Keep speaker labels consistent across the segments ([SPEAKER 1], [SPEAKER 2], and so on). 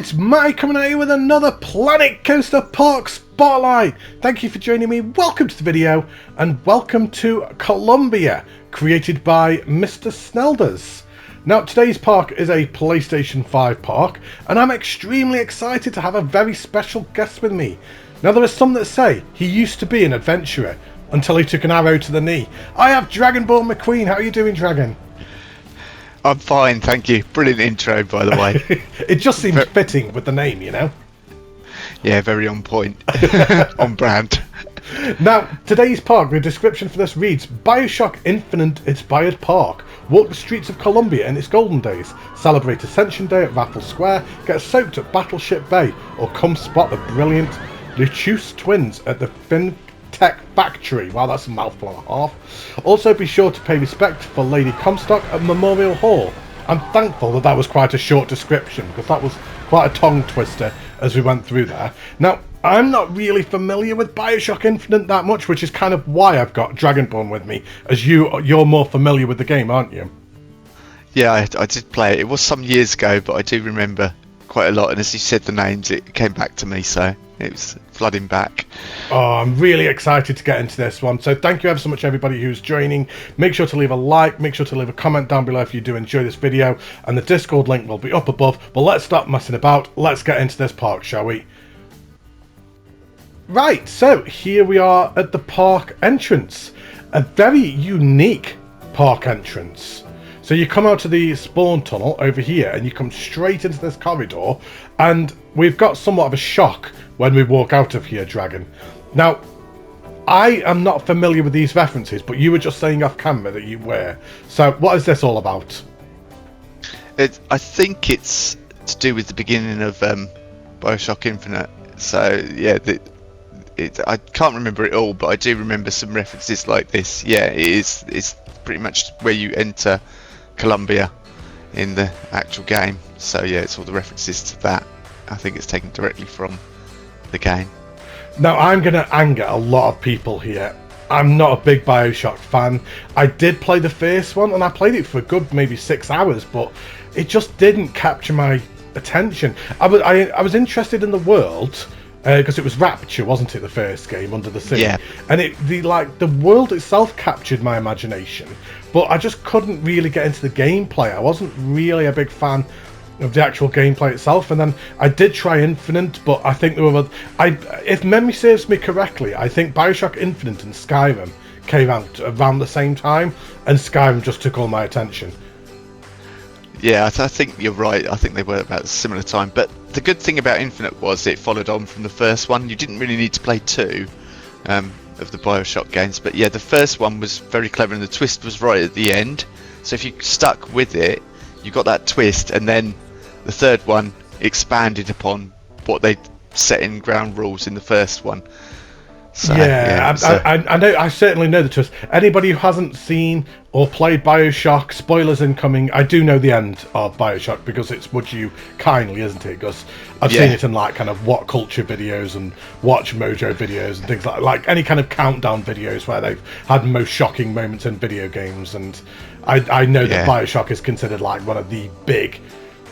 [SPEAKER 1] it's Matty coming at you with another Planet Coaster Park Spotlight. Thank you for joining me, welcome to the video, and welcome to Columbia, created by Mr. Snelders. Now, today's park is a PlayStation 5 park, and I'm extremely excited to have a very special guest with me. Now, there are some that say he used to be an adventurer, until he took an arrow to the knee. I have Dragonborn Mcqueen. How are you doing, Dragon?
[SPEAKER 2] I'm fine, thank you. Brilliant intro, by the way.
[SPEAKER 1] It just seems fitting with the name, you know?
[SPEAKER 2] Yeah, very on point. On brand.
[SPEAKER 1] Now, today's park, the description for this reads, Bioshock Infinite inspired park. Walk the streets of Columbia in its golden days. Celebrate Ascension Day at Rattle Square. Get soaked at Battleship Bay. Or come spot the brilliant Luchuse twins at the Tech Factory. Wow, that's a mouthful and a half. Also, be sure to pay respect for Lady Comstock at Memorial Hall. I'm thankful that that was quite a short description, because that was quite a tongue twister as we went through there. Now, I'm not really familiar with Bioshock Infinite that much, which is kind of why I've got Dragonborn with me, as you're more familiar with the game, aren't you?
[SPEAKER 2] Yeah, I did play it. It was some years ago, but I do remember quite a lot, and as you said the names, it came back to me, so it was flooding back.
[SPEAKER 1] Oh, I'm really excited to get into this one. So thank you ever so much, everybody who's joining. Make sure to leave a like, make sure to leave a comment down below if you do enjoy this video, and the Discord link will be up above. But let's stop messing about. Let's get into this park, shall we? Right, so here we are at the park entrance. A very unique park entrance. So you come out of the spawn tunnel over here and you come straight into this corridor, and we've got somewhat of a shock when we walk out of here, Dragon. Now, I am not familiar with these references, but you were just saying off camera that you were. So what is this all about?
[SPEAKER 2] I think it's to do with the beginning of Bioshock Infinite. So yeah, I can't remember it all, but I do remember some references like this. Yeah, it's pretty much where you enter Columbia in the actual game. So yeah, it's all the references to that. I think it's taken directly from the game.
[SPEAKER 1] Now, I'm going to anger a lot of people here. I'm not a big Bioshock fan. I did play the first one, and I played it for a good maybe 6 hours, but it just didn't capture my attention. I was interested in the world, because it was Rapture, wasn't it, the first game, Under the Sea?
[SPEAKER 2] Yeah.
[SPEAKER 1] And the world itself captured my imagination, but I just couldn't really get into the gameplay. I wasn't really a big fan of the actual gameplay itself. And then I did try Infinite, but I think there were if memory serves me correctly, I think Bioshock Infinite and Skyrim came out around the same time, and Skyrim just took all my attention.
[SPEAKER 2] Yeah, I think you're right. I think they were about a similar time. But the good thing about Infinite was it followed on from the first one. You didn't really need to play two of the Bioshock games. But yeah, the first one was very clever, and the twist was right at the end. So if you stuck with it, you got that twist, and then the third one expanded upon what they set in ground rules in the first one. So,
[SPEAKER 1] I know. I certainly know the twist. Anybody who hasn't seen or played Bioshock, spoilers incoming. I do know the end of Bioshock, because it's Would You Kindly, isn't it? Because I've seen it in like kind of What Culture videos and Watch Mojo videos and things like any kind of countdown videos where they've had most shocking moments in video games. And I know that Bioshock is considered like one of the big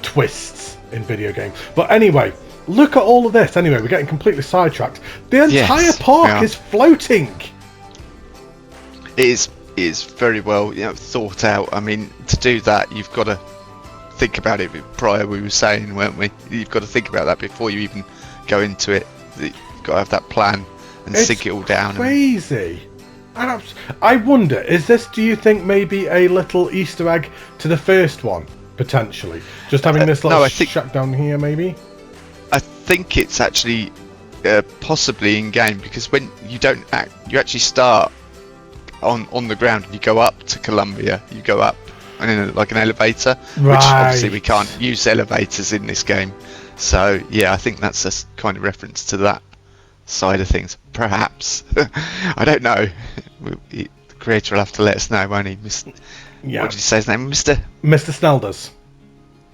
[SPEAKER 1] twists in video games. But anyway, look at all of this. Anyway, we're getting completely sidetracked. The entire park is floating.
[SPEAKER 2] It is very well thought out. I mean, to do that, you've got to think about it prior. We were saying, weren't we? You've got to think about that before you even go into it. You've got to have that plan and sink it all down.
[SPEAKER 1] Crazy. I wonder, do you think maybe a little Easter egg to the first one, potentially? Just having this little shack down here, maybe?
[SPEAKER 2] I think it's actually possibly in game, because when you actually start on the ground and you go up to Columbia. You go up in like an elevator, which obviously we can't use elevators in this game. So yeah, I think that's a kind of reference to that side of things, perhaps. I don't know. The creator will have to let us know, won't he? What did you say his name? Mr.
[SPEAKER 1] Snelders.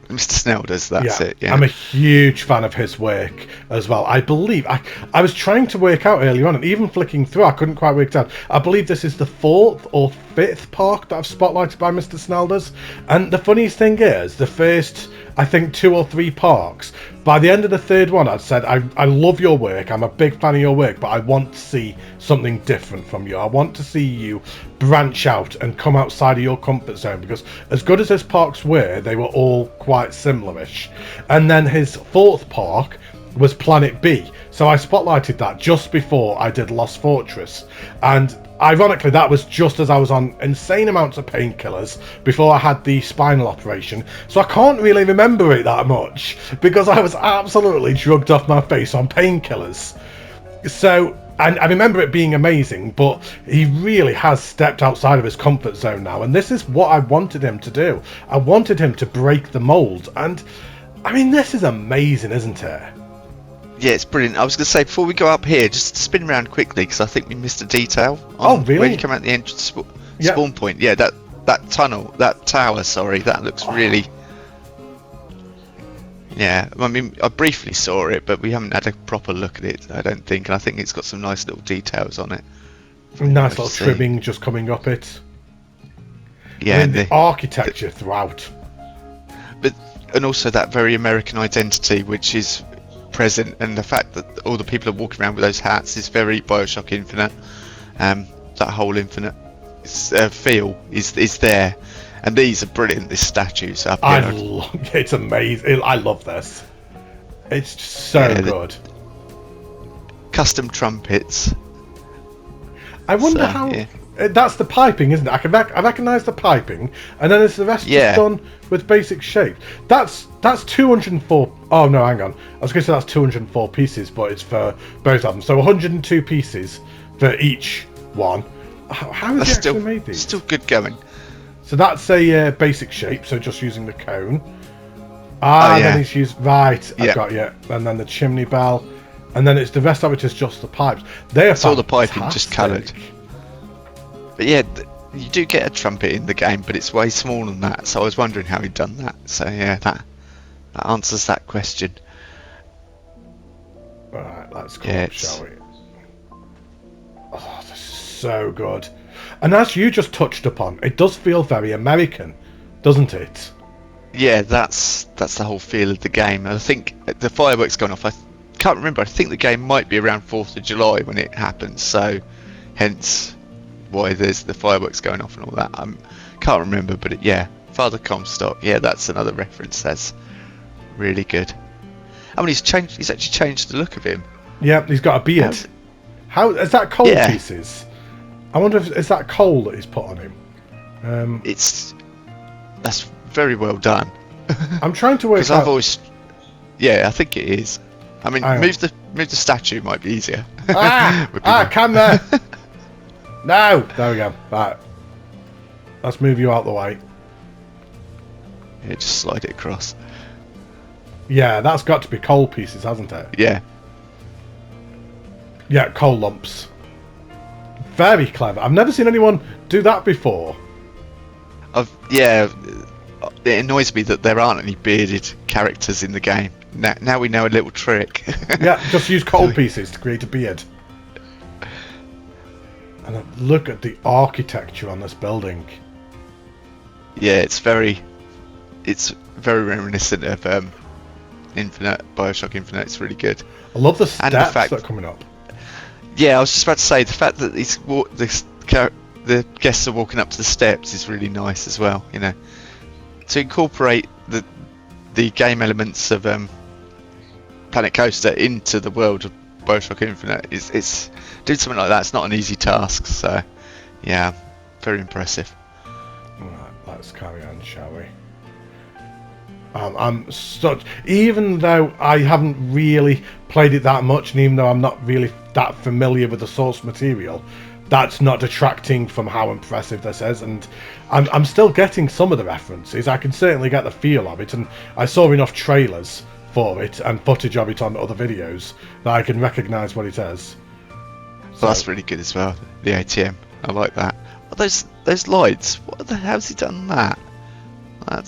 [SPEAKER 2] Mr. Snelders, that's it. Yeah,
[SPEAKER 1] I'm a huge fan of his work as well. I believe I was trying to work out earlier on, and even flicking through, I couldn't quite work it out. I believe this is the 4th or 5th park that I've spotlighted by Mr. Snelders. And the funniest thing is, the first I think 2 or 3 parks. By the end of the third one, I'd said, I love your work, I'm a big fan of your work, but I want to see something different from you. I want to see you branch out and come outside of your comfort zone, because as good as his parks were, they were all quite similar-ish. And then his 4th park was Planet B, so I spotlighted that just before I did Lost Fortress, and ironically that was just as I was on insane amounts of painkillers before I had the spinal operation, so I can't really remember it that much because I was absolutely drugged off my face on painkillers. So, and I remember it being amazing, but he really has stepped outside of his comfort zone now, and this is what I wanted him to do. I wanted him to break the mold, and I mean, this is amazing, isn't it?
[SPEAKER 2] Yeah, it's brilliant. I was going to say, before we go up here, just spin around quickly, because I think we missed a detail.
[SPEAKER 1] Oh, really?
[SPEAKER 2] When you come out the entrance spawn point. Yeah, that tunnel, that tower, sorry, that looks really... Yeah, I mean, I briefly saw it, but we haven't had a proper look at it, I don't think, and I think it's got some nice little details on it.
[SPEAKER 1] Nice little trimming just coming up it.
[SPEAKER 2] Yeah,
[SPEAKER 1] I mean, the architecture throughout.
[SPEAKER 2] But, and also that very American identity, which is present, and the fact that all the people are walking around with those hats is very Bioshock Infinite. That whole Infinite feel is there, and these are brilliant. These statues up here,
[SPEAKER 1] it's amazing. I love this. It's just so good.
[SPEAKER 2] Custom trumpets.
[SPEAKER 1] I wonder how. That's the piping, isn't it? I recognise the piping, and then it's the rest just done with basic shape. That's 204. Oh no, hang on. I was going to say that's 204 pieces, but it's for both of them. So 102 pieces for each one. How has he actually made these?
[SPEAKER 2] Still good going.
[SPEAKER 1] So that's a basic shape. So just using the cone. And then he's used I've got you. And then the chimney bell, and then it's the rest of it is just the pipes. They are
[SPEAKER 2] all the piping just coloured. But yeah, you do get a trumpet in the game, but it's way smaller than that. So I was wondering how he'd done that. So yeah, that answers that question.
[SPEAKER 1] Right, let's go up, shall we? Oh, this is so good. And as you just touched upon, it does feel very American, doesn't it?
[SPEAKER 2] Yeah, that's the whole feel of the game. And I think the fireworks going off. I can't remember. I think the game might be around 4th of July when it happens. So, hence why there's the fireworks going off and all that. I can't remember, but Father Comstock. Yeah, that's another reference. That's really good. I mean, he's actually changed the look of him.
[SPEAKER 1] Yeah, he's got a beard. How is that coal pieces? I wonder if is that coal that he's put on him.
[SPEAKER 2] That's very well done.
[SPEAKER 1] I'm trying to work out.
[SPEAKER 2] I think it is. I mean, move the statue might be easier.
[SPEAKER 1] Camera. No! There we go. Right. Let's move you out the way.
[SPEAKER 2] Yeah, just slide it across.
[SPEAKER 1] Yeah, that's got to be coal pieces, hasn't it?
[SPEAKER 2] Yeah.
[SPEAKER 1] Yeah, coal lumps. Very clever. I've never seen anyone do that before.
[SPEAKER 2] It annoys me that there aren't any bearded characters in the game. Now we know a little trick.
[SPEAKER 1] Yeah, just use coal pieces to create a beard. And look at the architecture on this building.
[SPEAKER 2] Yeah, it's very reminiscent of Bioshock Infinite. It's really good.
[SPEAKER 1] I love the steps that are coming up.
[SPEAKER 2] Yeah, I was just about to say the fact that the guests are walking up to the steps is really nice as well. You know, to incorporate the game elements of Planet Coaster into the world of Bioshock Infinite it's doing something like that. It's not an easy task. So, yeah, very impressive.
[SPEAKER 1] Right, let's carry on, shall we? Even though I haven't really played it that much, and even though I'm not really that familiar with the source material, that's not detracting from how impressive this is, and I'm still getting some of the references. I can certainly get the feel of it, and I saw enough trailers for it and footage of it on other videos that I can recognise what it is.
[SPEAKER 2] So that's really good as well. The ATM, I like that. Oh, those lights. What the hell's he done that? I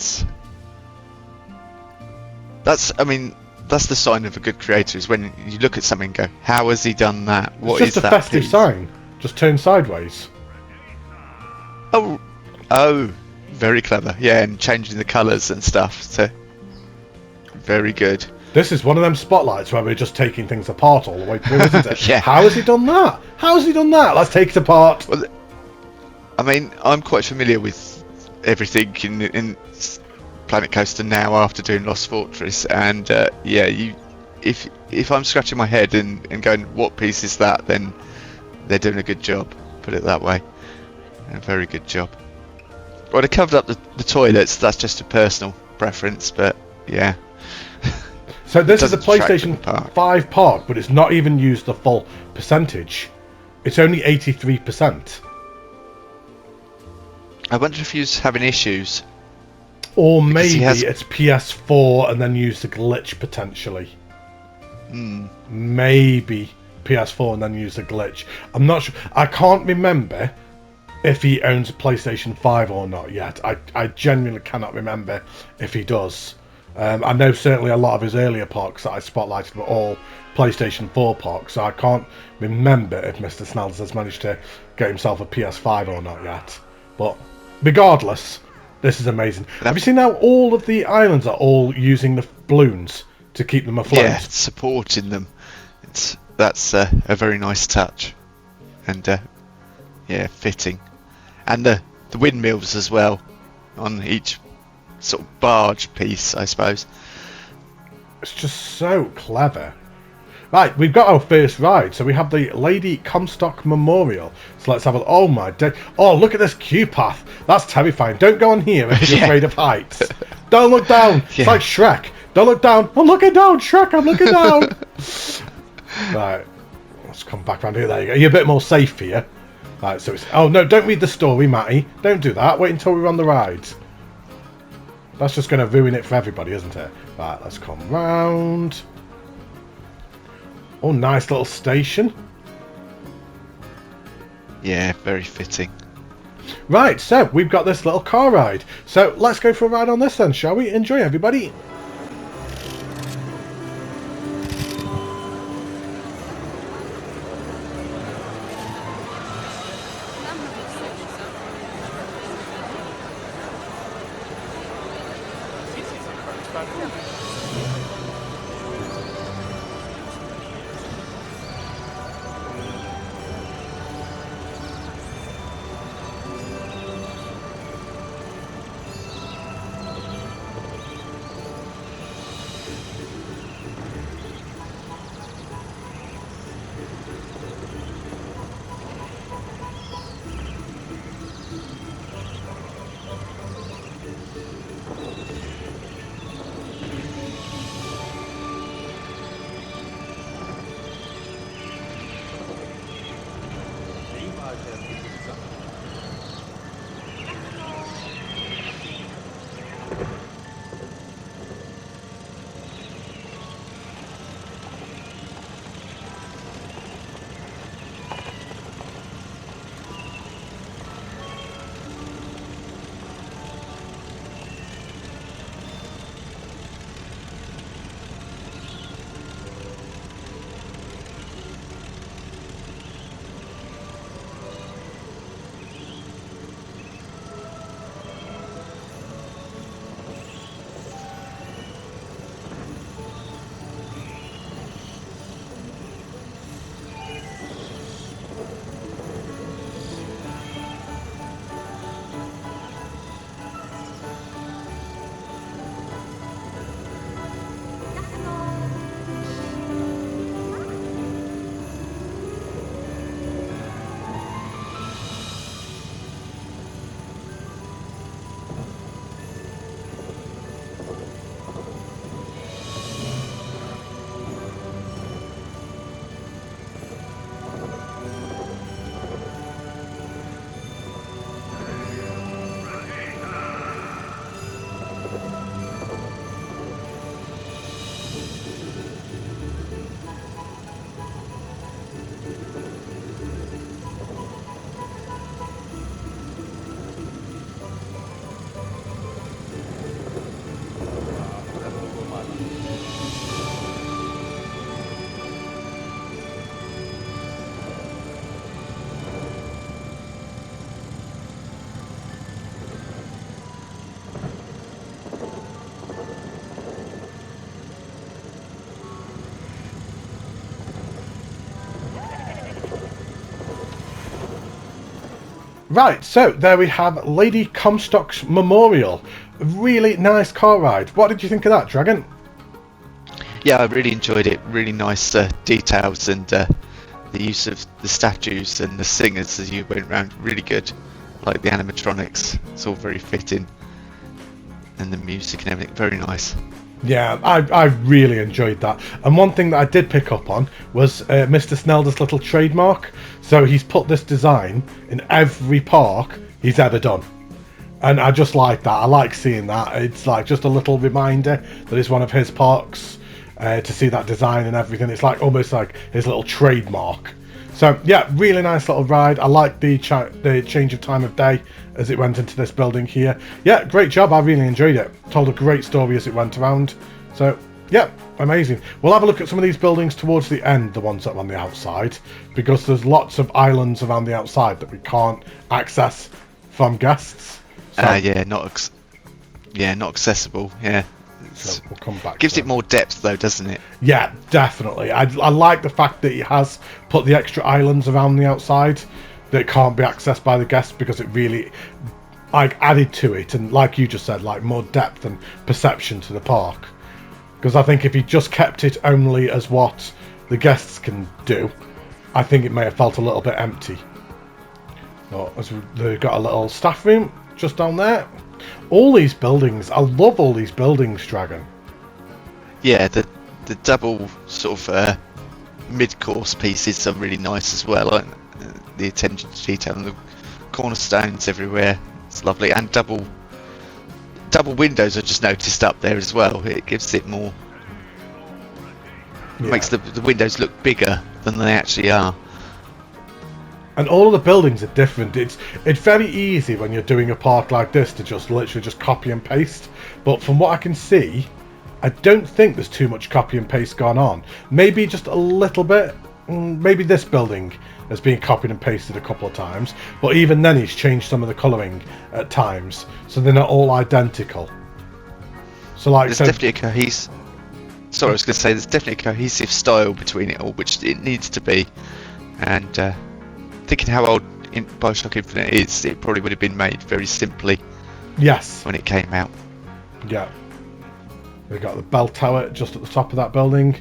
[SPEAKER 2] mean, that's the sign of a good creator, is when you look at something and go, how has he done that? What is that?
[SPEAKER 1] It's just a festive sign. Just turn sideways.
[SPEAKER 2] Oh, very clever. Yeah, and changing the colours and stuff. So Very good.
[SPEAKER 1] This is one of them spotlights where we're just taking things apart all the way through, isn't it?
[SPEAKER 2] Yeah.
[SPEAKER 1] How has he done that? How has he done that? Let's take it apart.
[SPEAKER 2] Well, I mean, I'm quite familiar with everything in Planet Coaster now after doing Lost Fortress, and yeah, if I'm scratching my head and going, what piece is that, then they're doing a good job. Put it that way. A very good job. Well, they covered up the toilets. That's just a personal preference, but yeah.
[SPEAKER 1] So this is a
[SPEAKER 2] Doesn't detract from
[SPEAKER 1] PlayStation
[SPEAKER 2] the park.
[SPEAKER 1] 5 park, but it's not even used the full percentage. It's only 83%.
[SPEAKER 2] I wonder if he's having issues.
[SPEAKER 1] Or
[SPEAKER 2] Because
[SPEAKER 1] maybe
[SPEAKER 2] he has-
[SPEAKER 1] it's PS4 and then use the glitch potentially. Maybe PS4 and then use the glitch. I'm not sure. I can't remember if he owns a PlayStation 5 or not yet. I genuinely cannot remember if he does. I know certainly a lot of his earlier parks that I spotlighted were all PlayStation 4 parks, so I can't remember if Mr. Snelders has managed to get himself a PS5 or not yet. But regardless, this is amazing. Have you seen how all of the islands are all using the balloons to keep them afloat?
[SPEAKER 2] Yeah, supporting them. That's a very nice touch, and yeah, fitting. And the windmills as well on each sort of barge piece, I suppose.
[SPEAKER 1] It's just so clever. Right, we've got our first ride. So we have the Lady Comstock Memorial. So let's have a... Oh my day. Oh, look at this queue path. That's terrifying. Don't go on here if you're
[SPEAKER 2] Yeah.
[SPEAKER 1] afraid of heights. Don't look down. It's
[SPEAKER 2] Yeah.
[SPEAKER 1] like Shrek. Don't look down. I'm looking down, Shrek. I'm looking down. Right. Let's come back around here. There you go. You're a bit more safe here. Right, so it's... Oh, no, don't read the story, Matty. Don't do that. Wait until we're on the rides. That's just going to ruin it for everybody, isn't it? Right, let's come round. Oh, nice little station.
[SPEAKER 2] Yeah, very fitting.
[SPEAKER 1] Right, so we've got this little car ride. So let's go for a ride on this then, shall we? Enjoy, everybody. Right, so there we have Lady Comstock's Memorial. Really nice car ride. What did you think of that, Dragon?
[SPEAKER 2] Yeah, I really enjoyed it. Really nice details and the use of the statues and the singers as you went around. Really good. Like the animatronics. It's all very fitting. And the music and everything. Very nice.
[SPEAKER 1] Yeah, I really enjoyed that. And one thing that I did pick up on was Mr. Snelders' little trademark. So he's put this design in every park he's ever done. And I just like that. I like seeing that. It's like just a little reminder that it's one of his parks. To see that design and everything, it's like almost like his little trademark. So yeah, really nice little ride. I like the change of time of day as it went into this building here. Yeah, great job. I really enjoyed it. Told a great story as it went around. So yeah, amazing. We'll have a look at some of these buildings towards the end, the ones that are on the outside, because there's lots of islands around the outside that we can't access from guests. So,
[SPEAKER 2] yeah, not accessible. Yeah.
[SPEAKER 1] So we'll come back.
[SPEAKER 2] Gives it more depth though, doesn't it?
[SPEAKER 1] Yeah, definitely. I like the fact that he has put the extra islands around the outside that can't be accessed by the guests, because it really added to it, and like you just said, like more depth and perception to the park. Because I think if he just kept it only as what the guests can do, I think it may have felt a little bit empty. But as they've got a little staff room just down there. All these buildings, I love all these buildings, Dragon.
[SPEAKER 2] Yeah, the double sort of mid-course pieces are really nice as well. Like the attention to detail and the cornerstones everywhere. It's lovely, and double windows I just noticed up there as well. It gives it more.
[SPEAKER 1] Yeah.
[SPEAKER 2] Makes the windows look bigger than they actually are.
[SPEAKER 1] And all of the buildings are different. It's very easy when you're doing a park like this to just literally just copy and paste. But from what I can see, I don't think there's too much copy and paste gone on. Maybe just a little bit. Maybe this building has been copied and pasted a couple of times. But even then he's changed some of the colouring at times. So they're not all identical. So like...
[SPEAKER 2] There's definitely a cohesive... Sorry, I was going to say there's definitely a cohesive style between it all, which it needs to be. And... thinking how old Bioshock Infinite is, it probably would have been made very simply.
[SPEAKER 1] Yes.
[SPEAKER 2] When it came out.
[SPEAKER 1] Yeah. We've got the bell tower just at the top of that building,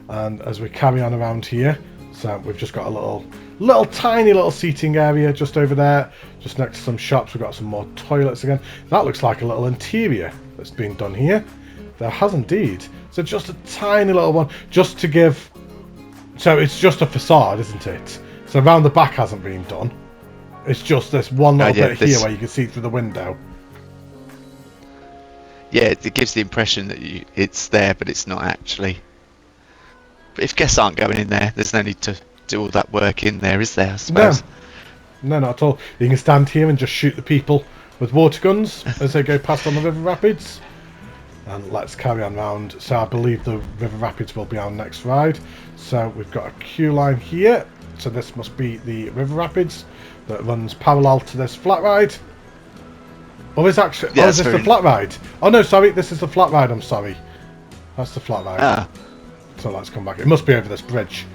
[SPEAKER 1] and as we carry on around here, so we've just got a little tiny little seating area just over there, just next to some shops. We've got some more toilets again. That looks like a little interior that's been done here. There has indeed. So just a tiny little one, just to give... So it's just a facade, isn't it? So around the back hasn't been done. It's just this one little bit here where you can see through the window.
[SPEAKER 2] Yeah, it gives the impression that it's there, but it's not actually. But if guests aren't going in there, there's no need to do all that work in there, is there, I suppose?
[SPEAKER 1] No, not at all. You can stand here and just shoot the people with water guns as they go past on the river rapids. And let's carry on round. So I believe the river rapids will be our next ride. So we've got a queue line here. So this must be the river rapids that runs parallel to this flat ride. Or is actually...
[SPEAKER 2] Yeah,
[SPEAKER 1] is this the flat ride? Oh no, sorry, this is the flat ride, I'm sorry. That's the flat ride.
[SPEAKER 2] Ah.
[SPEAKER 1] So let's come back. It must be over this bridge.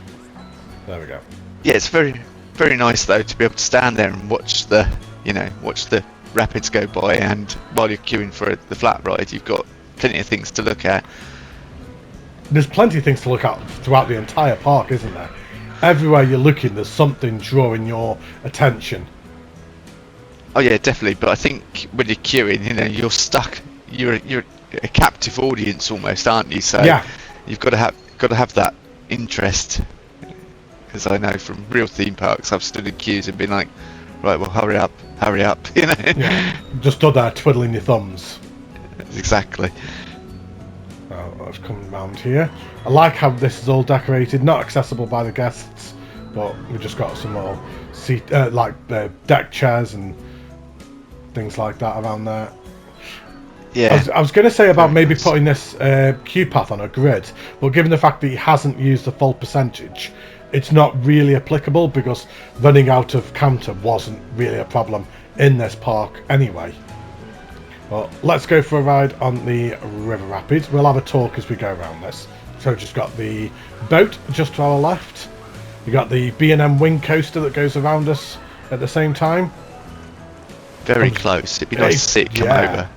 [SPEAKER 1] There we go.
[SPEAKER 2] Yeah, it's very, very nice though to be able to stand there and watch the rapids go by, and while you're queuing for the flat ride, you've got plenty of things to look at.
[SPEAKER 1] There's plenty of things to look at throughout the entire park, isn't there? Everywhere you're looking, there's something drawing your attention.
[SPEAKER 2] Oh yeah, definitely. But I think when you're queuing, you're stuck. You're a captive audience almost, aren't you? So
[SPEAKER 1] yeah,
[SPEAKER 2] you've got to have that interest. Because I know from real theme parks, I've stood in queues and been like, right, well, hurry up,
[SPEAKER 1] Yeah, just stood there twiddling your thumbs.
[SPEAKER 2] Exactly.
[SPEAKER 1] Let's come round here. I like how this is all decorated, not accessible by the guests, but we've just got some little seat, deck chairs and things like that around there.
[SPEAKER 2] Yeah.
[SPEAKER 1] I was going to say about maybe putting this queue path on a grid, but given the fact that he hasn't used the full percentage, it's not really applicable, because running out of counter wasn't really a problem in this park anyway. Well, let's go for a ride on the river rapids. We'll have a talk as we go around this. So we've just got the boat just to our left. We've got the B&M wing coaster that goes around us at the same time.
[SPEAKER 2] very close. It'd be nice to see it come over.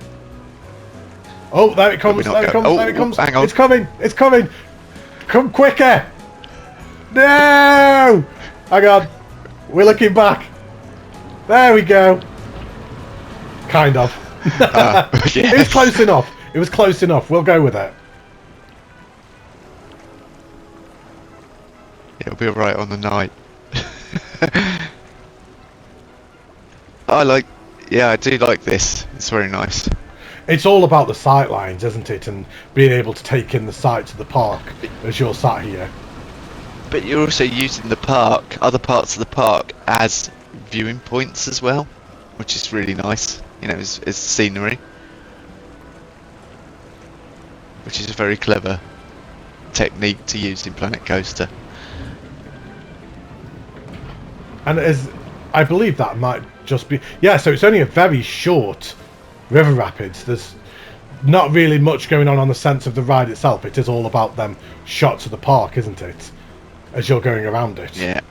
[SPEAKER 1] Oh, there it comes, there it comes, there it comes.
[SPEAKER 2] Hang on.
[SPEAKER 1] It's coming, it's coming. Come quicker. No! Hang on. We're looking back. There we go. Kind of.
[SPEAKER 2] Yes.
[SPEAKER 1] It was close enough. It was close enough. We'll go with it.
[SPEAKER 2] It'll be alright on the night. I do like this. It's very nice.
[SPEAKER 1] It's all about the sight lines, isn't it? And being able to take in the sights of the park as you're sat here.
[SPEAKER 2] But you're also using the park, other parts of the park, as viewing points as well, which is really nice. You know, as scenery, which is a very clever technique to use in Planet Coaster.
[SPEAKER 1] And I believe that might just be... Yeah, so it's only a very short river rapids. There's not really much going on the sense of the ride itself. It is all about them shots of the park, isn't it? As you're going around it.
[SPEAKER 2] Yeah,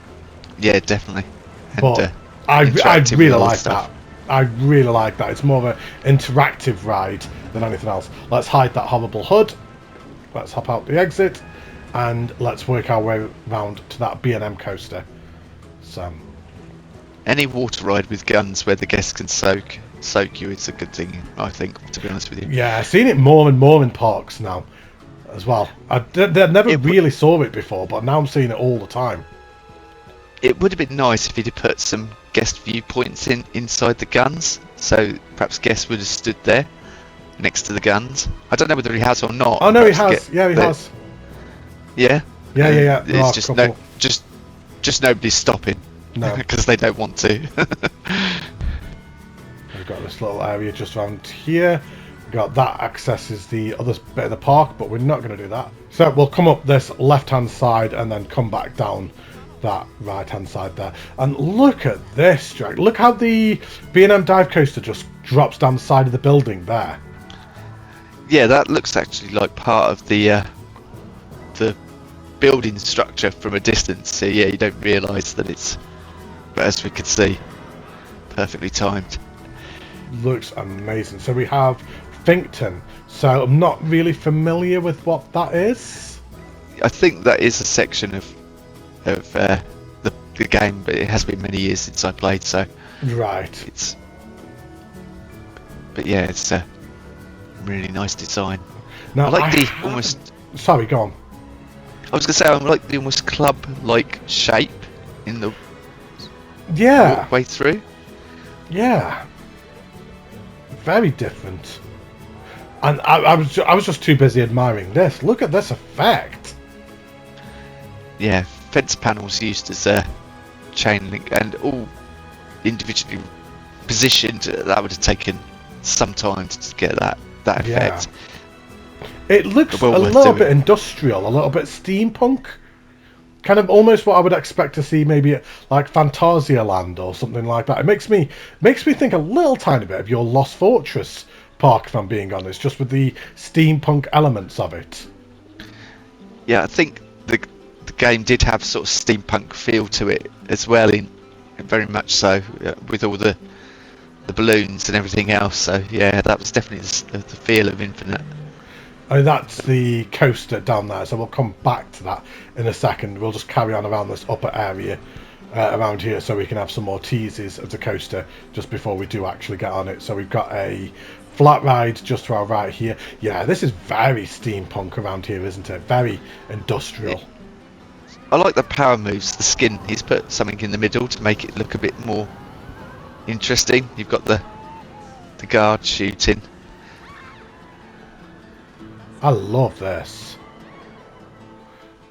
[SPEAKER 2] definitely. And,
[SPEAKER 1] but I really like that. I really like that. It's more of an interactive ride than anything else. Let's hide that horrible hood. Let's hop out the exit. And let's work our way round to that B&M coaster. So,
[SPEAKER 2] any water ride with guns where the guests can soak you, it's a good thing, I think, to be honest with you.
[SPEAKER 1] Yeah, I've seen it more and more in parks now as well. I never really saw it before, but now I'm seeing it all the time.
[SPEAKER 2] It would have been nice if he'd have put some guest viewpoints inside the guns, so perhaps guests would have stood there next to the guns. I don't know whether he has or not.
[SPEAKER 1] Oh no, he has. Yeah, he has.
[SPEAKER 2] Yeah.
[SPEAKER 1] Yeah.
[SPEAKER 2] It's just nobody's stopping.
[SPEAKER 1] No,
[SPEAKER 2] because they don't want to.
[SPEAKER 1] We've got this little area just around here. We've got that accesses the other bit of the park, but we're not going to do that. So we'll come up this left-hand side and then come back down that right-hand side there. And look at this, Jack. Look how the B&M Dive Coaster just drops down the side of the building there. Yeah,
[SPEAKER 2] that looks actually like part of the building structure from a distance. So yeah, you don't realise that it's, but as we could see, perfectly timed.
[SPEAKER 1] Looks amazing. So we have Finkton. So I'm not really familiar with what that is.
[SPEAKER 2] I think that is a section of the game, but it has been many years since I played, so
[SPEAKER 1] right.
[SPEAKER 2] But yeah, it's a really nice design.
[SPEAKER 1] Now
[SPEAKER 2] I like the almost.
[SPEAKER 1] Sorry, go on.
[SPEAKER 2] I was gonna say I like the almost club-like shape in the walkway through.
[SPEAKER 1] Yeah, very different. And I was just too busy admiring this. Look at this effect.
[SPEAKER 2] Yeah, fence panels used as a chain link and all individually positioned. That would have taken some time to get that effect.
[SPEAKER 1] It looks a little bit industrial, a little bit steampunk. Kind of almost what I would expect to see maybe at like Fantasia Land or something like that. It makes me think a little tiny bit of your Lost Fortress park, if I'm being honest, just with the steampunk elements of it.
[SPEAKER 2] Yeah, I think the game did have sort of steampunk feel to it as well, in very much so, with all the balloons and everything else. So yeah, that was definitely the feel of Infinite.
[SPEAKER 1] Oh, that's the coaster down there, so we'll come back to that in a second. We'll just carry on around this upper area around here so we can have some more teases of the coaster just before we do actually get on it. So we've got a flat ride just to our right here. Yeah, this is very steampunk around here, isn't it? Very industrial.
[SPEAKER 2] I like the power moves, the skin. He's put something in the middle to make it look a bit more interesting. You've got the guard shooting.
[SPEAKER 1] I love this.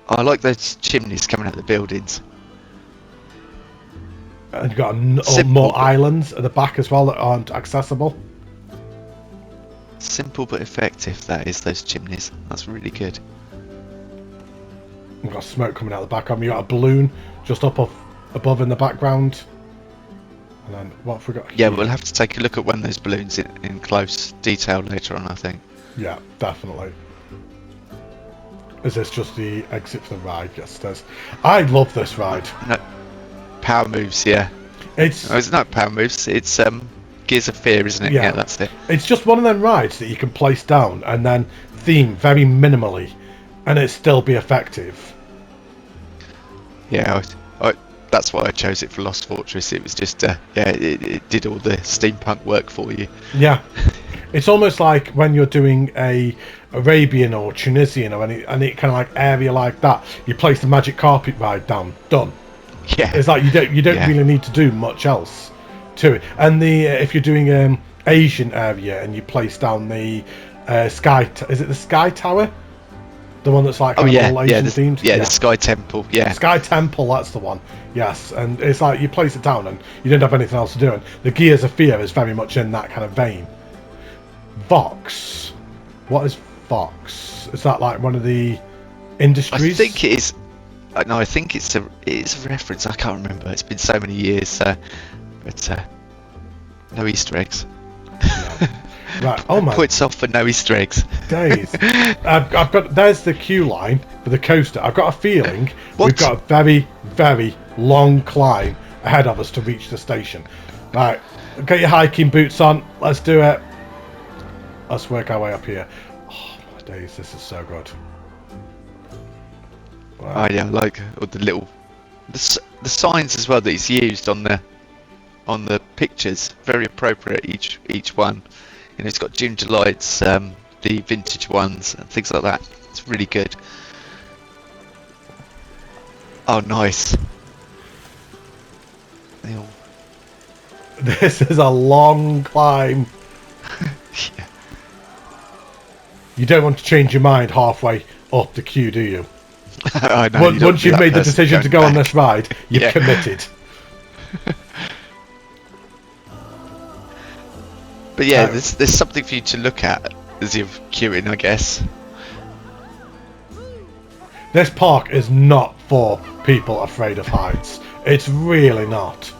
[SPEAKER 2] I like those chimneys coming out of the buildings.
[SPEAKER 1] And you've got more islands at the back as well that aren't accessible.
[SPEAKER 2] Simple but effective, that is, those chimneys. That's really good.
[SPEAKER 1] We've got smoke coming out the back of them. You've got a balloon just above in the background. And then what have we got here?
[SPEAKER 2] Yeah, we'll have to take a look at one of those balloons in close detail later on, I think.
[SPEAKER 1] Yeah, definitely. Is this just the exit for the ride? Yes, it is. I love this ride.
[SPEAKER 2] No, power moves, yeah.
[SPEAKER 1] It's
[SPEAKER 2] not power moves, it's Gears of Fear, isn't it? Yeah, that's it.
[SPEAKER 1] It's just one of them rides that you can place down and then theme very minimally, and it still be effective.
[SPEAKER 2] Yeah, that's why I chose it for Lost Fortress. It was just, it did all the steampunk work for you.
[SPEAKER 1] Yeah. It's almost like when you're doing a Arabian or Tunisian or any kind of like area like that, you place the magic carpet ride down, done.
[SPEAKER 2] Yeah.
[SPEAKER 1] It's like you don't really need to do much else to it. And if you're doing Asian area and you place down the is it the Sky Tower? The one that's like all Asian themed?
[SPEAKER 2] Yeah, the Sky Temple, yeah.
[SPEAKER 1] Sky Temple, that's the one. Yes, and it's like you place it down and you don't have anything else to do. And the Gears of Fear is very much in that kind of vein. Vox. What is Vox? Is that like one of the industries?
[SPEAKER 2] I think it is. No, I think it's a reference. I can't remember. It's been so many years. But no Easter eggs.
[SPEAKER 1] No. Right. Oh my.
[SPEAKER 2] Points off for no Easter eggs.
[SPEAKER 1] Days. I've got. There's the queue line for the coaster. I've got a feeling we've got a very, very long climb ahead of us to reach the station. Right. Get your hiking boots on. Let's do it. Let's work our way up here. Oh my days, this is so good. Wow.
[SPEAKER 2] Oh yeah, like all the little the signs as well that he's used on the pictures. Very appropriate each one. You know, it's got ginger lights, the vintage ones and things like that. It's really good. Oh nice.
[SPEAKER 1] This is a long climb.
[SPEAKER 2] Yeah.
[SPEAKER 1] You don't want to change your mind halfway up the queue, do you?
[SPEAKER 2] I know,
[SPEAKER 1] Once you've made the decision to go on this ride, you've committed.
[SPEAKER 2] But yeah, there's something for you to look at as you're queuing, I guess.
[SPEAKER 1] This park is not for people afraid of heights. It's really not.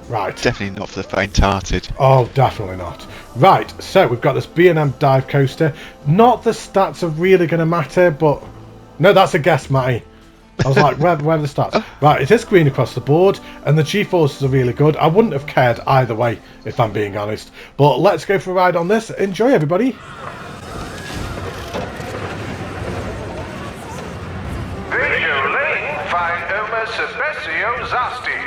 [SPEAKER 1] Right.
[SPEAKER 2] Definitely not for the faint-hearted.
[SPEAKER 1] Oh, definitely not. Right, so we've got this B&M Dive Coaster. Not the stats are really going to matter, but... No, that's a guess, Matty. I was like, where are the stats? Right, it is green across the board, and the G-forces are really good. I wouldn't have cared either way, if I'm being honest. But let's go for a ride on this. Enjoy, everybody.
[SPEAKER 3] Video lane by Oma Sebestio Zasti.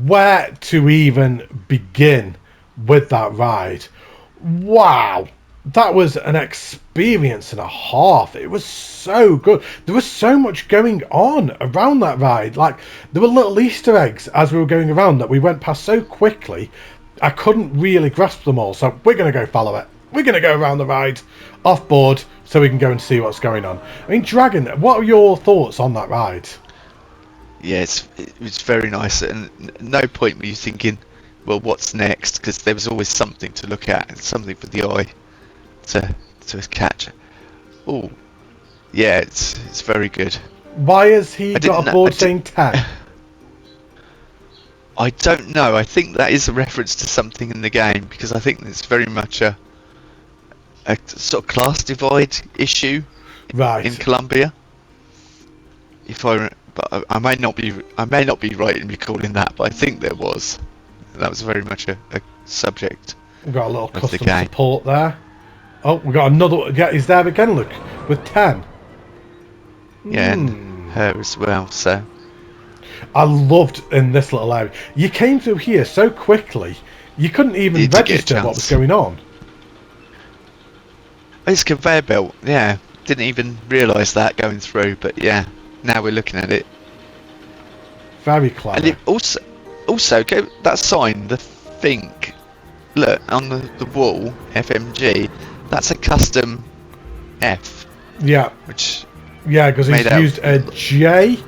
[SPEAKER 1] Where to even begin with that ride? Wow, that was an experience and a half. It was so good. There was so much going on around that ride. Like, there were little Easter eggs as we were going around that we went past so quickly I couldn't really grasp them all. So we're going to go follow it. We're going to go around the ride off board so we can go and see what's going on. I mean, Dragon, what are your thoughts on that ride?
[SPEAKER 2] Yeah, it was very nice, and no point were you thinking, well, what's next? Because there was always something to look at, something for the eye to catch. Oh, yeah, it's very good.
[SPEAKER 1] Why has he got a board saying tag?
[SPEAKER 2] I don't know. I think that is a reference to something in the game, because I think it's very much a sort of class divide issue
[SPEAKER 1] right.
[SPEAKER 2] in Colombia. but I may not be right in recalling that, but I think there was. That was very much a subject.
[SPEAKER 1] We've got a little
[SPEAKER 2] of the
[SPEAKER 1] custom
[SPEAKER 2] game.
[SPEAKER 1] support there. Oh, we got another. Yeah, he's there again. Look, with 10.
[SPEAKER 2] Yeah, and her as well. So
[SPEAKER 1] I loved in this little area. You came through here so quickly, you couldn't even
[SPEAKER 2] Need to get a
[SPEAKER 1] register what
[SPEAKER 2] chance.
[SPEAKER 1] was going on.
[SPEAKER 2] it's conveyor belt. Yeah, didn't even realise that going through, but yeah, now we're looking at it.
[SPEAKER 1] Very clever.
[SPEAKER 2] And it also go that sign, the Think. Look on the wall, FMG. That's a custom F,
[SPEAKER 1] Yeah,
[SPEAKER 2] which
[SPEAKER 1] yeah, because he's
[SPEAKER 2] made out-
[SPEAKER 1] used a J,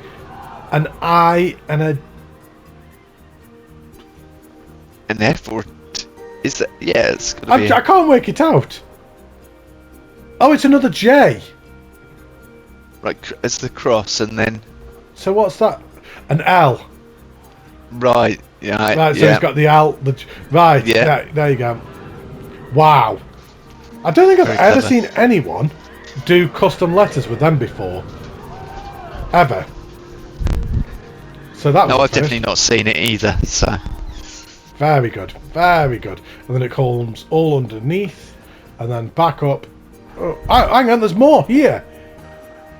[SPEAKER 1] an I, and a.
[SPEAKER 2] an F or is that? Yeah, it's gonna be.
[SPEAKER 1] I can't work it out. Oh, it's another J.
[SPEAKER 2] Right, it's the cross, and then
[SPEAKER 1] So what's that? An L.
[SPEAKER 2] right, yeah,
[SPEAKER 1] Right, so
[SPEAKER 2] yeah.
[SPEAKER 1] he's got the L. Right,
[SPEAKER 2] Yeah.
[SPEAKER 1] there you go. Wow. I don't think I've
[SPEAKER 2] Very
[SPEAKER 1] ever
[SPEAKER 2] clever.
[SPEAKER 1] seen anyone do custom letters with them before. Ever. So that
[SPEAKER 2] No,
[SPEAKER 1] was
[SPEAKER 2] I've
[SPEAKER 1] the first.
[SPEAKER 2] definitely not seen it either. So
[SPEAKER 1] Very good, very good. And then it comes all underneath, and then back up. Oh, hang on, there's more here.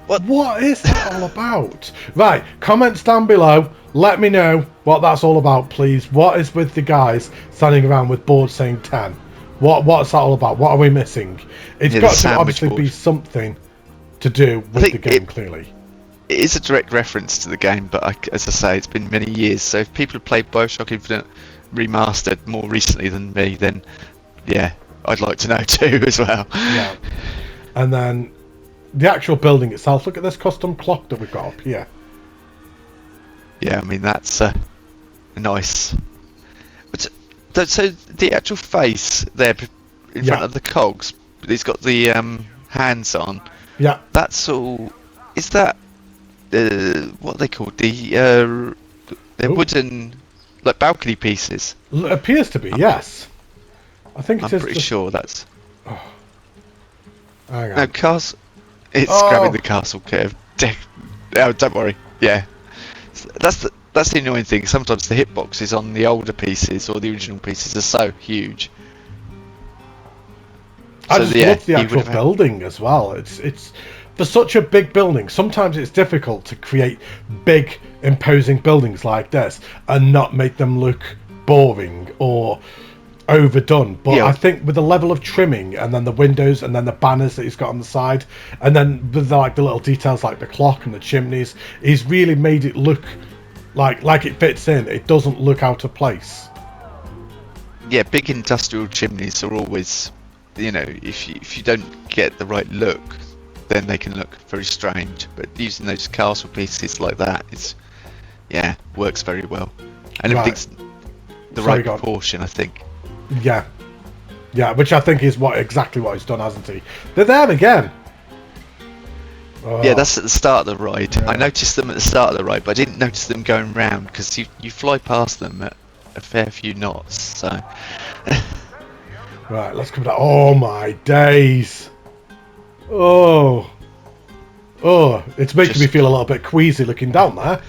[SPEAKER 1] What is that all about? Right, comments down below. Let me know what that's all about, please. What is with the guys standing around with boards saying 10? What's that all about? What are we missing? It's
[SPEAKER 2] Yeah, the
[SPEAKER 1] got to
[SPEAKER 2] sandwich
[SPEAKER 1] obviously
[SPEAKER 2] board.
[SPEAKER 1] be something to do with
[SPEAKER 2] think
[SPEAKER 1] the game,
[SPEAKER 2] it-
[SPEAKER 1] clearly.
[SPEAKER 2] it is a direct reference to the game, but as I say, it's been many years. So if people have played Bioshock Infinite remastered more recently than me, then yeah, I'd like to know too as well.
[SPEAKER 1] Yeah. And then the actual building itself. Look at this custom clock that we've got up here.
[SPEAKER 2] Yeah, I mean that's nice. But so the actual face there in front
[SPEAKER 1] Yeah.
[SPEAKER 2] of the cogs, he's got the hands on.
[SPEAKER 1] Yeah.
[SPEAKER 2] That's all. Is that what are they called? They're
[SPEAKER 1] Ooh.
[SPEAKER 2] wooden like balcony pieces.
[SPEAKER 1] Appears to be, yes. I think
[SPEAKER 2] I'm
[SPEAKER 1] it is
[SPEAKER 2] pretty
[SPEAKER 1] just-
[SPEAKER 2] sure that's
[SPEAKER 1] Hang on.
[SPEAKER 2] no castle. It's
[SPEAKER 1] Oh.
[SPEAKER 2] grabbing the castle curve. Oh, don't worry. Yeah, that's the annoying thing. Sometimes the hitboxes on the older pieces or the original pieces are so huge.
[SPEAKER 1] I
[SPEAKER 2] So,
[SPEAKER 1] just
[SPEAKER 2] yeah,
[SPEAKER 1] love the
[SPEAKER 2] he would
[SPEAKER 1] actual
[SPEAKER 2] have had-
[SPEAKER 1] building as well. It's for such a big building. Sometimes it's difficult to create big, imposing buildings like this and not make them look boring or overdone. But
[SPEAKER 2] Yeah.
[SPEAKER 1] I think with the level of trimming and then the windows and then the banners that he's got on the side and then with the little details like the clock and the chimneys, he's really made it look like it fits in. It doesn't look out of place.
[SPEAKER 2] Yeah, big industrial chimneys are always, you know, if you don't get the right look, then they can look very strange. But using those castle pieces like that is, yeah, works very well. And
[SPEAKER 1] Right.
[SPEAKER 2] everything's the
[SPEAKER 1] Sorry,
[SPEAKER 2] right
[SPEAKER 1] go on.
[SPEAKER 2] proportion, I think.
[SPEAKER 1] Yeah, which I think is exactly what he's done, hasn't he? They're there again. Oh,
[SPEAKER 2] Yeah, that's at the start of the ride.
[SPEAKER 1] Yeah.
[SPEAKER 2] I noticed them at the start of the ride, but I didn't notice them going round because you fly past them at a fair few knots. So
[SPEAKER 1] right. Let's come down. Oh my days! Oh, it's making me
[SPEAKER 2] Just-
[SPEAKER 1] feel a little bit queasy looking down there.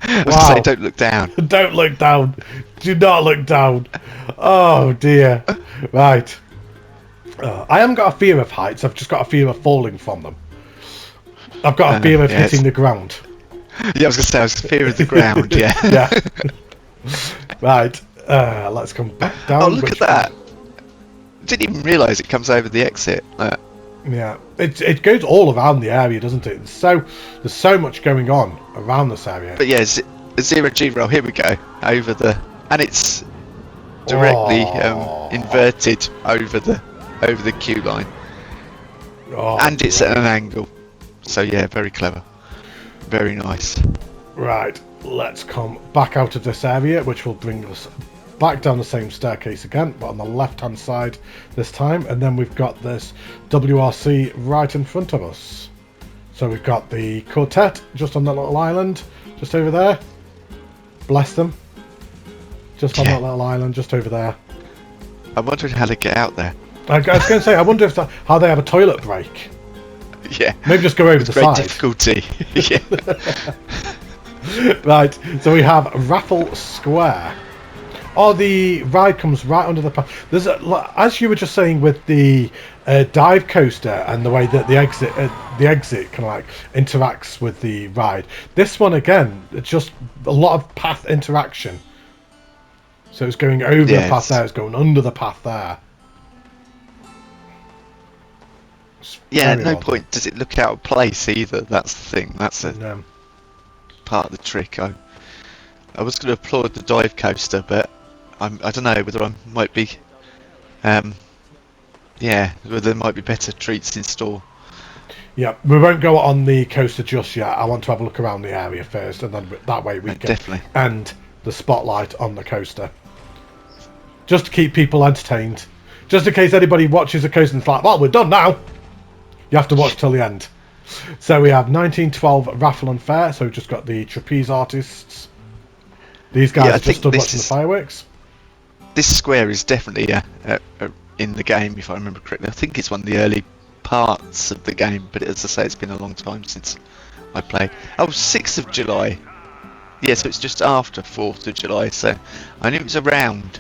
[SPEAKER 2] I was
[SPEAKER 1] Wow.
[SPEAKER 2] gonna say, don't look down.
[SPEAKER 1] Don't look down. Do not look down. Oh dear. Right. I haven't got a fear of heights. I've just got a fear of falling from them. I've got a fear of
[SPEAKER 2] yeah,
[SPEAKER 1] hitting
[SPEAKER 2] it's-
[SPEAKER 1] the ground.
[SPEAKER 2] Yeah, I was gonna say I was fear of the ground. Yeah.
[SPEAKER 1] Yeah. Right. Let's come back down.
[SPEAKER 2] Oh, look
[SPEAKER 1] which
[SPEAKER 2] at that! Didn't even realise it comes over the exit.
[SPEAKER 1] Yeah, it goes all around the area, doesn't it? There's so much going on around this area.
[SPEAKER 2] But yeah, zero G roll. Here we go over the, and it's directly
[SPEAKER 1] Oh.
[SPEAKER 2] inverted over the queue line,
[SPEAKER 1] Oh,
[SPEAKER 2] and it's at an angle. So yeah, very clever, very nice.
[SPEAKER 1] right. Let's come back out of this area, which will bring us back down the same staircase again, but on the left-hand side this time. And then we've got this WRC right in front of us. So we've got the quartet just on that little island, just over there. Bless them. Just on
[SPEAKER 2] Yeah.
[SPEAKER 1] that little island, just over there.
[SPEAKER 2] I'm wondering how to get out there.
[SPEAKER 1] I was going to say, I wonder if how they have a toilet break.
[SPEAKER 2] Yeah.
[SPEAKER 1] Maybe just go over the
[SPEAKER 2] Great
[SPEAKER 1] side.
[SPEAKER 2] difficulty. Yeah.
[SPEAKER 1] Right, so we have Raffle Square. Oh, the ride comes right under the path. There's as you were just saying with the dive coaster and the way that the exit kind of like interacts with the ride. This one again, it's just a lot of path interaction. So it's going over the path there, it's going under the path there.
[SPEAKER 2] Yeah, at no point does it look out of place either. That's the thing. That's part of the trick. I was going to applaud the dive coaster, but I don't know whether I might be. Whether there might be better treats in store.
[SPEAKER 1] Yeah, we won't go on the coaster just yet. I want to have a look around the area first, and then that way we can end the spotlight on the coaster. Just to keep people entertained. Just in case anybody watches the coaster and it's like, well, we're done now. You have to watch till the end. So we have 1912 Raffle and Fair. So we've just got the trapeze artists. These guys are just stood watching the fireworks.
[SPEAKER 2] This square is definitely in the game, if I remember correctly. I think it's one of the early parts of the game, but as I say, it's been a long time since I played. Oh, 6th of July. Yeah, so it's just after 4th of July, so I knew it was around.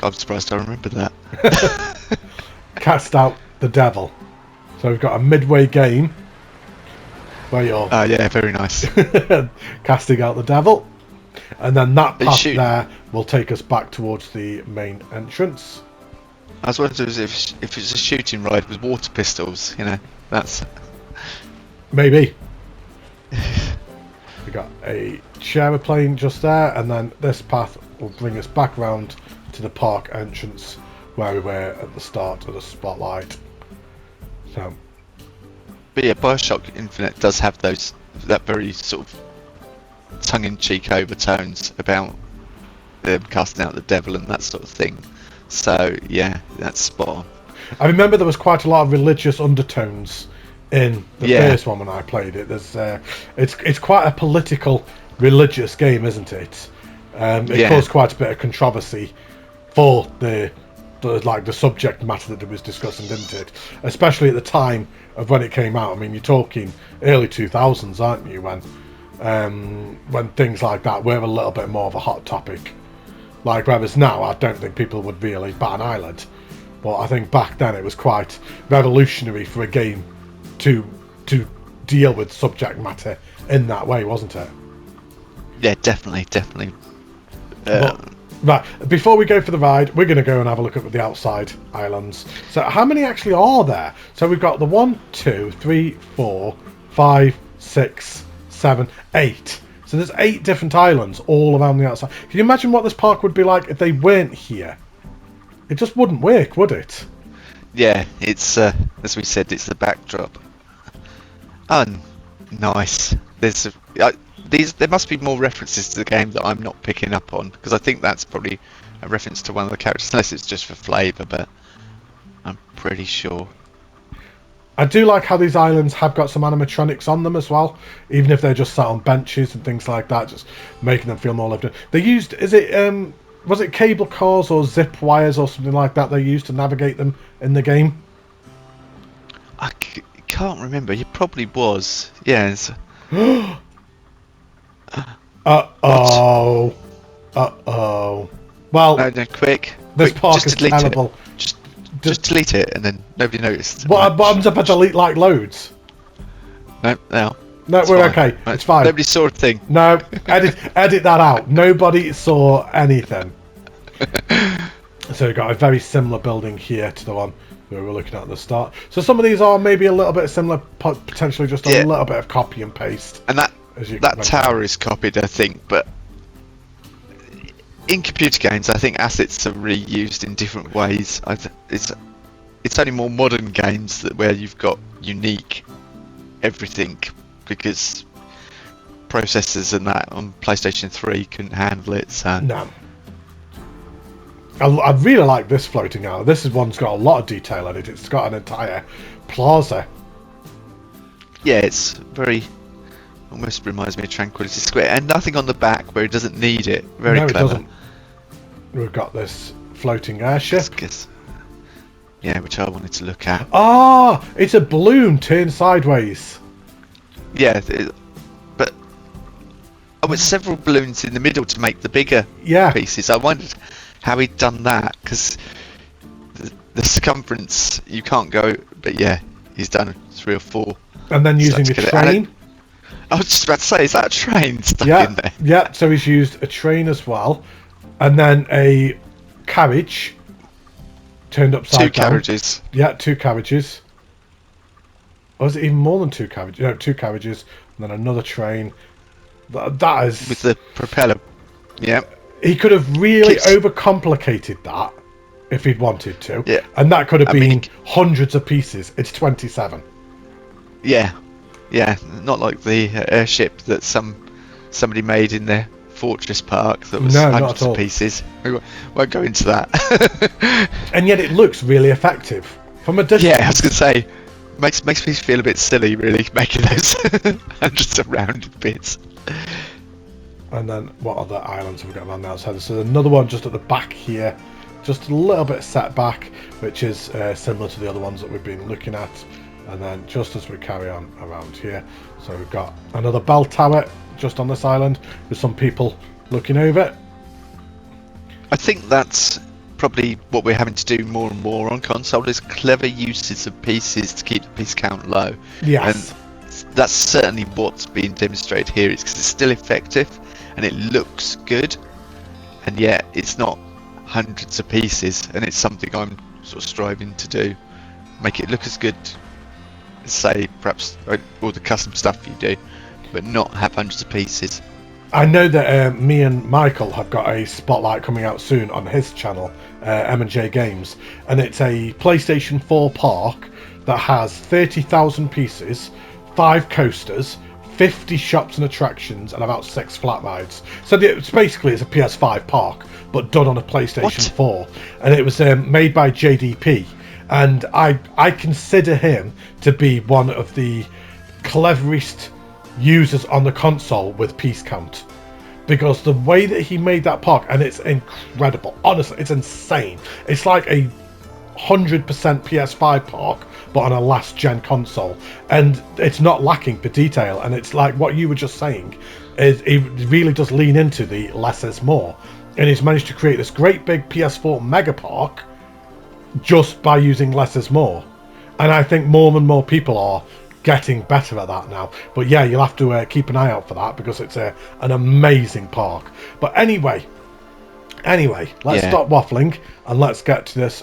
[SPEAKER 2] I'm surprised I remember that.
[SPEAKER 1] Cast out the devil. So we've got a midway game where you're
[SPEAKER 2] yeah, very nice.
[SPEAKER 1] casting out the devil, and then that path there will take us back towards the main entrance.
[SPEAKER 2] I was wondering if it's a shooting ride with water pistols, you know, that's...
[SPEAKER 1] Maybe. We got a aeroplane just there, and then this path will bring us back round to the park entrance where we were at the start of the spotlight. So,
[SPEAKER 2] but yeah, Bioshock Infinite does have that very sort of tongue-in-cheek overtones about them casting out the devil and that sort of thing. So yeah, that's spot on.
[SPEAKER 1] I remember there was quite a lot of religious undertones in the first one when I played it. There's it's quite a political, religious game, isn't it? It caused quite a bit of controversy for the subject matter that it was discussing, didn't it? Especially at the time of when it came out. I mean, you're talking early 2000s, aren't you? When things like that were a little bit more of a hot topic. Like, whereas now, I don't think people would really bat an eyelid. But I think back then it was quite revolutionary for a game to deal with subject matter in that way, wasn't it?
[SPEAKER 2] Yeah, definitely.
[SPEAKER 1] Right, before we go for the ride, we're going to go and have a look at the outside islands. So how many actually are there? So we've got the 1, 2, 3, 4, 5, 6, 7, 8. So there's 8 different islands all around the outside. Can you imagine what this park would be like if they weren't here? It just wouldn't work, would it?
[SPEAKER 2] Yeah, it's as we said, it's the backdrop. Oh, nice. There must be more references to the game that I'm not picking up on, because I think that's probably a reference to one of the characters, unless it's just for flavour, but I'm pretty sure.
[SPEAKER 1] I do like how these islands have got some animatronics on them as well, even if they're just sat on benches and things like that, just making them feel more lived in. They used, was it cable cars or zip wires or something like that they used to navigate them in the game?
[SPEAKER 2] I can't remember. It probably was. Yeah.
[SPEAKER 1] Uh-oh. Well,
[SPEAKER 2] no, quick.
[SPEAKER 1] This park is terrible.
[SPEAKER 2] Just delete it, and then nobody noticed.
[SPEAKER 1] What happens if I delete like loads?
[SPEAKER 2] No,
[SPEAKER 1] we're okay. It's fine.
[SPEAKER 2] Nobody saw a thing.
[SPEAKER 1] No, edit that out. Nobody saw anything. So we've got a very similar building here to the one we were looking at the start. So some of these are maybe a little bit similar, potentially just a little bit of copy and paste.
[SPEAKER 2] And that tower is copied, I think, but in computer games, I think assets are reused in different ways. It's only more modern games where you've got unique everything, because processors and that on PlayStation 3 couldn't handle it. So
[SPEAKER 1] no. I really like this floating island. This one's got a lot of detail in it. It's got an entire plaza.
[SPEAKER 2] Yeah, it's very... almost reminds me of Tranquility Square, and nothing on the back where it doesn't need it. Very clever.
[SPEAKER 1] It doesn't. We've got this floating airship.
[SPEAKER 2] Yeah, which I wanted to look at.
[SPEAKER 1] Ah, it's a balloon turned sideways.
[SPEAKER 2] Yeah, but with several balloons in the middle to make the bigger
[SPEAKER 1] Yeah.
[SPEAKER 2] pieces. I wondered how he'd done that, because the circumference you can't go. But yeah, he's done 3 or 4.
[SPEAKER 1] And then using a
[SPEAKER 2] Starts to get it.
[SPEAKER 1] train.
[SPEAKER 2] I was just about to say, is that a train stuck
[SPEAKER 1] Yeah,
[SPEAKER 2] in there?
[SPEAKER 1] yeah. So he's used a train as well, and then a carriage turned upside
[SPEAKER 2] 2
[SPEAKER 1] down.
[SPEAKER 2] carriages.
[SPEAKER 1] Yeah, 2 carriages. Or is it even more than 2 carriages? No, 2 carriages, and then another train. That is...
[SPEAKER 2] With the propeller. Yeah.
[SPEAKER 1] He could have really
[SPEAKER 2] Keeps-
[SPEAKER 1] overcomplicated that if he'd wanted to.
[SPEAKER 2] Yeah.
[SPEAKER 1] And that could have
[SPEAKER 2] I
[SPEAKER 1] been
[SPEAKER 2] mean,
[SPEAKER 1] hundreds of pieces. It's 27.
[SPEAKER 2] Yeah. Yeah. Not like the airship that somebody made in their Fortress Park that was
[SPEAKER 1] No, not
[SPEAKER 2] hundreds
[SPEAKER 1] at all.
[SPEAKER 2] of pieces. We won't go into that.
[SPEAKER 1] And yet it looks really effective. From a distance.
[SPEAKER 2] Yeah, I was going to say, makes me feel a bit silly, really, making those hundreds of rounded bits.
[SPEAKER 1] And then what other islands have we got around the outside? So there's another one just at the back here, just a little bit set back, which is similar to the other ones that we've been looking at. And then just as we carry on around here, so we've got another bell tower just on this island with some people looking over it.
[SPEAKER 2] I think that's probably what we're having to do more and more on console, is clever uses of pieces to keep the piece count low.
[SPEAKER 1] Yes.
[SPEAKER 2] And that's certainly what's being demonstrated here. It's because it's still effective and it looks good, and yet it's not hundreds of pieces, and it's something I'm sort of striving to do. Make it look as good as, say, perhaps all the custom stuff you do, but not have hundreds of pieces.
[SPEAKER 1] I know that me and Michael have got a spotlight coming out soon on his channel, M&J Games, and it's a PlayStation 4 park that has 30,000 pieces, 5 coasters, 50 shops and attractions, and about 6 flat rides. So it's basically a PS5 park, but done on a PlayStation 4. And it was made by JDP, and I consider him to be one of the cleverest users on the console with piece count, because the way that he made that park, and it's incredible, honestly, it's insane. It's like a 100% PS5 park but on a last gen console, and it's not lacking for detail. And it's like what you were just saying, is it really does lean into the less is more, and he's managed to create this great big PS4 mega park just by using less is more. And I think more and more people are getting better at that now. But yeah, you'll have to keep an eye out for that, because it's an amazing park. But anyway, let's stop waffling and let's get to this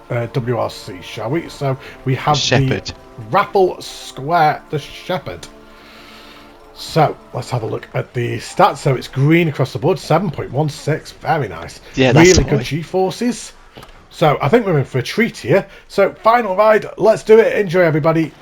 [SPEAKER 1] WRC, shall we? So we have the Raffle Square, the Shepherd. So let's have a look at the stats. So it's green across the board, 7.16, very nice.
[SPEAKER 2] Yeah, that's
[SPEAKER 1] really good G-forces. So I think we're in for a treat here. So final ride, let's do it. Enjoy, everybody.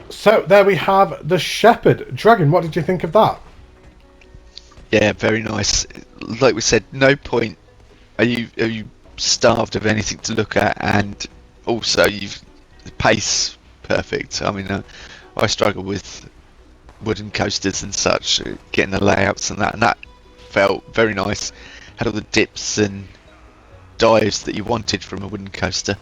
[SPEAKER 1] So there we have the Shepherd. Dragon, what did you think of that?
[SPEAKER 2] Yeah, very nice. Like we said, no point are you starved of anything to look at, and also you've the pace perfect. I mean, I struggle with wooden coasters and such, getting the layouts and that felt very nice. Had all the dips and dives that you wanted from a wooden coaster.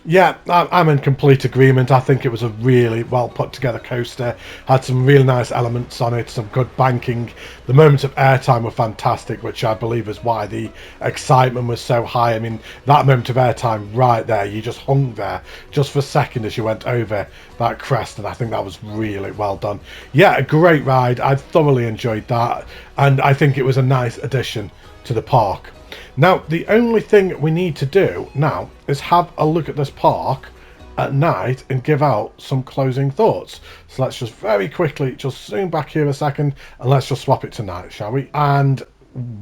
[SPEAKER 1] Yeah, I'm in complete agreement. I think it was a really well put together coaster. Had some really nice elements on it, some good banking. The moments of airtime were fantastic, which I believe is why the excitement was so high. I mean, that moment of airtime right there, you just hung there just for a second as you went over that crest, and I think that was really well done. Yeah, a great ride. I thoroughly enjoyed that, and I think it was a nice addition to the park. Now, the only thing we need to do now is have a look at this park at night and give out some closing thoughts. So let's just very quickly just zoom back here a second and let's just swap it to night, shall we? And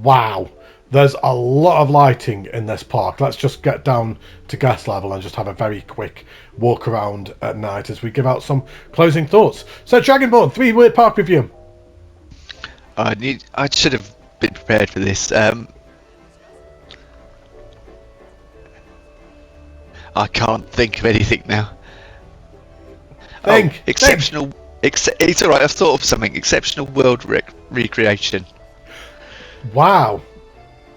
[SPEAKER 1] wow, there's a lot of lighting in this park. Let's just get down to guest level and just have a very quick walk around at night as we give out some closing thoughts. So Dragonborn, 3-word park review.
[SPEAKER 2] I should have been prepared for this. I can't think of anything now.
[SPEAKER 1] Think.
[SPEAKER 2] Exceptional. It's all right. I've thought of something. Exceptional world recreation.
[SPEAKER 1] Wow.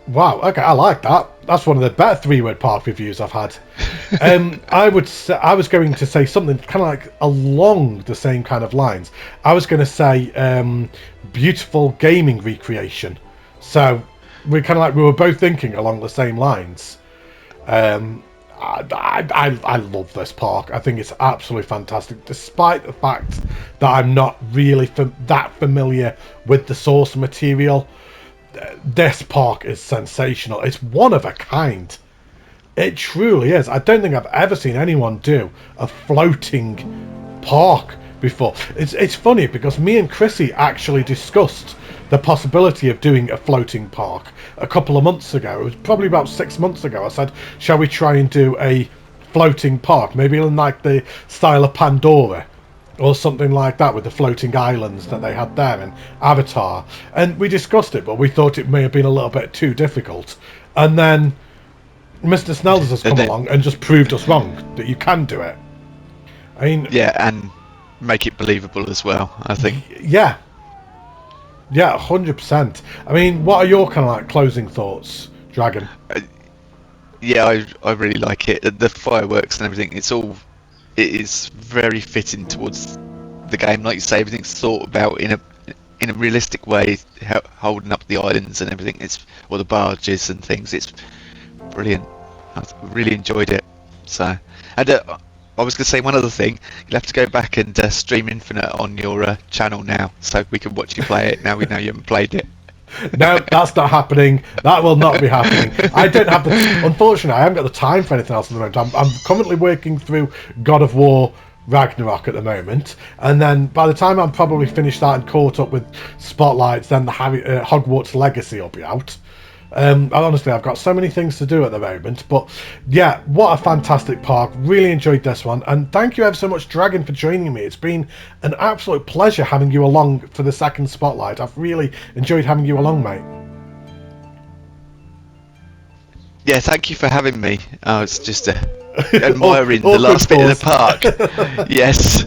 [SPEAKER 1] Okay, I like that. That's one of the better 3-word park reviews I've had. I was going to say something kind of like along the same kind of lines. I was going to say beautiful gaming recreation. So we were both thinking along the same lines. I love this park. I think it's absolutely fantastic, despite the fact that I'm not really that familiar with the source material. This park is sensational. It's one of a kind. It truly is. I don't think I've ever seen anyone do a floating park before. It's funny because me and Chrissy actually discussed the possibility of doing a floating park a couple of months ago. It was probably about 6 months ago. I said, shall we try and do a floating park, maybe in like the style of Pandora or something like that, with the floating islands that they had there in Avatar. And we discussed it, but we thought it may have been a little bit too difficult. And then Mr. Snelders has come along and just proved us wrong, that you can do it. I mean,
[SPEAKER 2] yeah, and make it believable as well, I think.
[SPEAKER 1] Yeah, 100%. I mean, what are your kind of like closing thoughts, Dragon?
[SPEAKER 2] Yeah, I really like it. The fireworks and everything, it is very fitting towards the game. Like you say, everything's thought about in a realistic way, holding up the islands and everything. Or the barges and things. It's brilliant. I really enjoyed it. So, and I was going to say one other thing. You'll have to go back and stream Infinite on your channel now, so we can watch you play it. Now we know you haven't played it.
[SPEAKER 1] No, that's not happening. That will not be happening. I don't have unfortunately, I haven't got the time for anything else at the moment. I'm currently working through God of War Ragnarok at the moment, and then by the time I'm probably finished that and caught up with Spotlights, then the Hogwarts Legacy will be out. Honestly, I've got so many things to do at the moment, but yeah, what a fantastic park. Really enjoyed this one, and thank you ever so much, Dragon, for joining me. It's been an absolute pleasure having you along for the second Spotlight. I've really enjoyed having you along, mate.
[SPEAKER 2] Yeah, thank you for having me. It's just admiring the last bit of the park. Yes.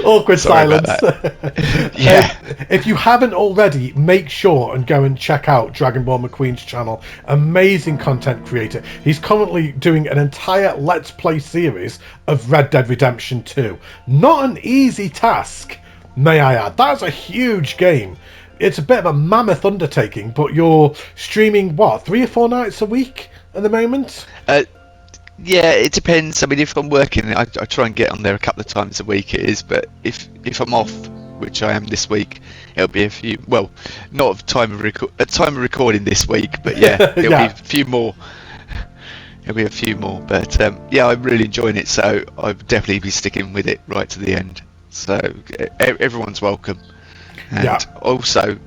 [SPEAKER 1] Awkward
[SPEAKER 2] Sorry
[SPEAKER 1] silence.
[SPEAKER 2] Yeah.
[SPEAKER 1] If you haven't already, make sure and go and check out Dragonborn Mcqueen's channel. Amazing content creator. He's currently doing an entire Let's Play series of Red Dead Redemption 2. Not an easy task, may I add. That's a huge game. It's a bit of a mammoth undertaking, but you're streaming, what, 3 or 4 nights a week at the moment?
[SPEAKER 2] Yeah, it depends. I mean, if I'm working, I try and get on there a couple of times a week. It is, but if I'm off, which I am this week, it'll be a few. Well, not at time of recording this week, but yeah, it'll be a few more. It'll be a few more, but yeah, I'm really enjoying it. So I'll definitely be sticking with it right to the end. So everyone's welcome. And also,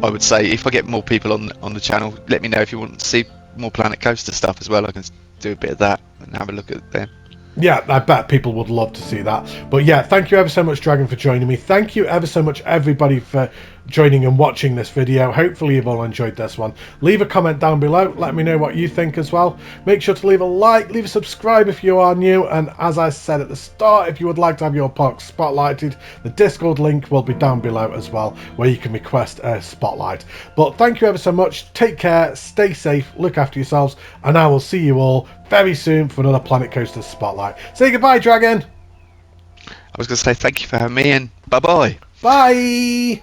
[SPEAKER 2] I would say if I get more people on the channel, let me know if you want to see more Planet Coaster stuff as well. I can do a bit of that and have a look at them.
[SPEAKER 1] Yeah, I bet people would love to see that. But yeah, thank you ever so much, Dragon, for joining me. Thank you ever so much, everybody, for joining and watching this video. Hopefully you've all enjoyed this one. Leave a comment down below, let me know what you think as well. Make sure to leave a like, leave a subscribe if you are new, and as I said at the start, if you would like to have your park spotlighted, the Discord link will be down below as well, where you can request a spotlight. But thank you ever so much, take care, stay safe, look after yourselves, and I will see you all very soon for another Planet Coaster Spotlight. Say goodbye, Dragon!
[SPEAKER 2] I was going to say thank you for having me, and bye-bye.
[SPEAKER 1] Bye!